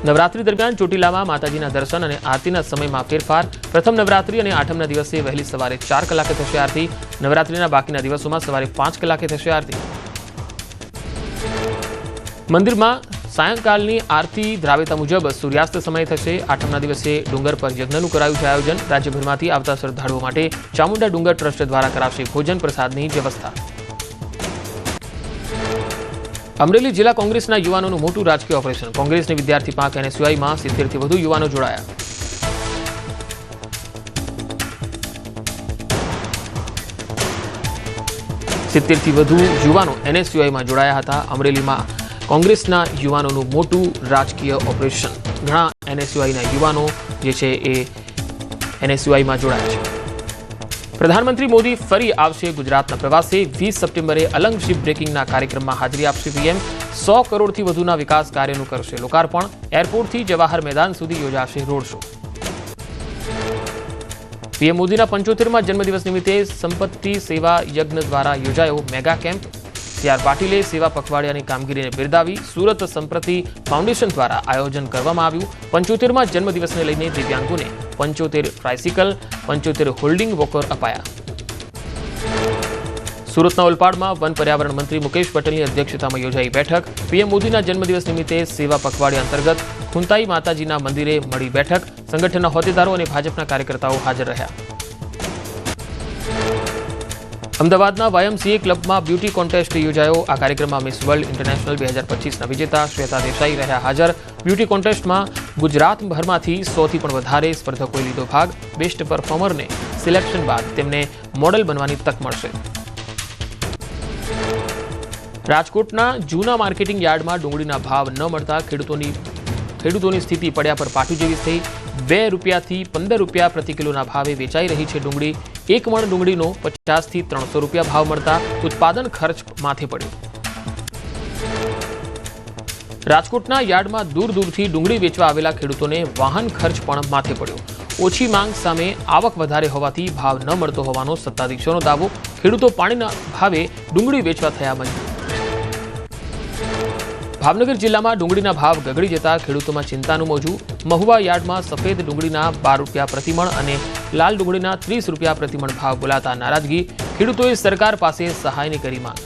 નવરાત્રી દરમિયાન ચોટીલામાં માતાજીના દર્શન અને આરતીના સમયમાં ફેરફાર। પ્રથમ નવરાત્રી અને આઠમના દિવસે વહેલી સવારે 4 કલાકે થશે આરતી। નવરાત્રીના બાકીના દિવસોમાં સવારે 5 કલાકે થશે આરતી। મંદિરમાં સાયંકાલની આરતી દ્રાવેતા મુજબ સૂર્યાસ્ત સમયે થશે। આઠમના દિવસે ડુંગર પર યજ્ઞનું કરાયું છે આયોજન। રાજ્યભરમાંથી આવતા શ્રદ્ધાળુઓ માટે ચામુંડા ડુંગર ટ્રસ્ટ દ્વારા કરાશે ભોજન પ્રસાદની વ્યવસ્થા। અમરેલી જિલ્લા કોંગ્રેસના યુવાનોનું મોટું રાજકીય ઓપરેશન। કોંગ્રેસની વિદ્યાર્થી પાંખ એનએસયુઆઈમાં 70 થી વધુ યુવાનો જોડાયા। 70 થી વધુ યુવાનો એનએસયુઆઈમાં જોડાયા હતા। અમરેલીમાં કોંગ્રેસના યુવાનોનું મોટું રાજકીય ઓપરેશન। ઘણા એનએસયુઆઈના યુવાનો જે છે એ એનએસયુઆઈમાં જોડાયા છે। પ્રધાનમંત્રી મોદી ફરી આવશે ગુજરાતના પ્રવાસે। 20 સપ્ટેમ્બરે અલંગ શિપ બ્રેકિંગના કાર્યક્રમમાં હાજરી આપશે પીએમ। 100 કરોડથી વધુના વિકાસ કાર્યનું કરશે લોકાર્પણ। એરપોર્ટથી જવાહર મેદાન સુધી યોજાશે રોડ શો। પીએમ મોદીના 75મા જન્મદિવસ નિમિત્તે સંપત્તિ સેવા યજ્ઞ દ્વારા યોજાયો મેગા કેમ્પ। સીઆર પાટીલે સેવા પખવાડિયાની કામગીરીને બિરદાવી। સુરત સંપ્રતિ ફાઉન્ડેશન દ્વારા આયોજન કરવામાં આવ્યું। 75મા જન્મદિવસને લઈને દિવ્યાંગોને 75 ટ્રાયસિકલ 75 હોલ્ડિંગ વોકર અપાયા। સુરતના ઓલપાડમાં વન પર્યાવરણ મંત્રી મુકેશ પટેલની અધ્યક્ષતામાં યોજાઈ બેઠક। પીએમ મોદીના જન્મદિવસ નિમિત્તે સેવા પખવાડિયા અંતર્ગત ખુંતાઈ માતાજીના મંદિરે મળી બેઠક। સંગઠનના હોદ્દેદારો અને ભાજપના કાર્યકર્તાઓ હાજર રહ્યા। અમદાવાદના વાયએમસીએ ક્લબમાં બ્યુટી કોન્ટેસ્ટ યોજાયો। આ કાર્યક્રમમાં મિસ વર્લ્ડ ઇન્ટરનેશનલ 2025ના વિજેતા શ્વેતા દેસાઈ રહ્યા હાજર। બ્યુટી કોન્ટેસ્ટમાં ગુજરાતભરમાંથી 100થી પણ વધારે સ્પર્ધકોએ લીધો ભાગ। બેસ્ટ પરફોર્મરને સિલેક્શન બાદ તેમને મોડલ બનવાની તક મળશે। રાજકોટના જૂના માર્કેટિંગ યાર્ડમાં ડુંગળીના ભાવ ન મળતા ખેડૂતોની સ્થિતિ પડ્યા પર પાટું જેવી થઈ। 2 રૂપિયાથી 15 રૂપિયા પ્રતિ કિલોના ભાવે વેચાઈ રહી છે ડુંગળી। 1 મણ ડુંગળીનો 50 થી 300 રૂપિયા ભાવ મળતા ઉત્પાદન ખર્ચ માથે પડ્યો। રાજકોટના યાર્ડમાં દૂર દૂરથી ડુંગળી વેચવા આવેલા ખેડૂતોને વાહન ખર્ચ પણ માથે પડ્યો। ઓછી માંગ સામે આવક વધારે હોવાથી ભાવ ન મળતો હોવાનો સત્તાધીશોનો દાવો। ખેડૂતો પાણીના ભાવે ડુંગળી વેચવા થયા મજબૂર। ભાવનગર જિલ્લામાં ડુંગળીના ભાવ ગગડી જતા ખેડૂતોમાં ચિંતાનું મોજું। મહુવા યાર્ડમાં સફેદ ડુંગળીના 12 રૂપિયા પ્રતિમણ અને લાલ ડુંગળીના 30 રૂપિયા પ્રતિમણ ભાવ બોલાતા નારાજગી। ખેડૂતોએ સરકાર પાસે સહાયની કરી માંગ।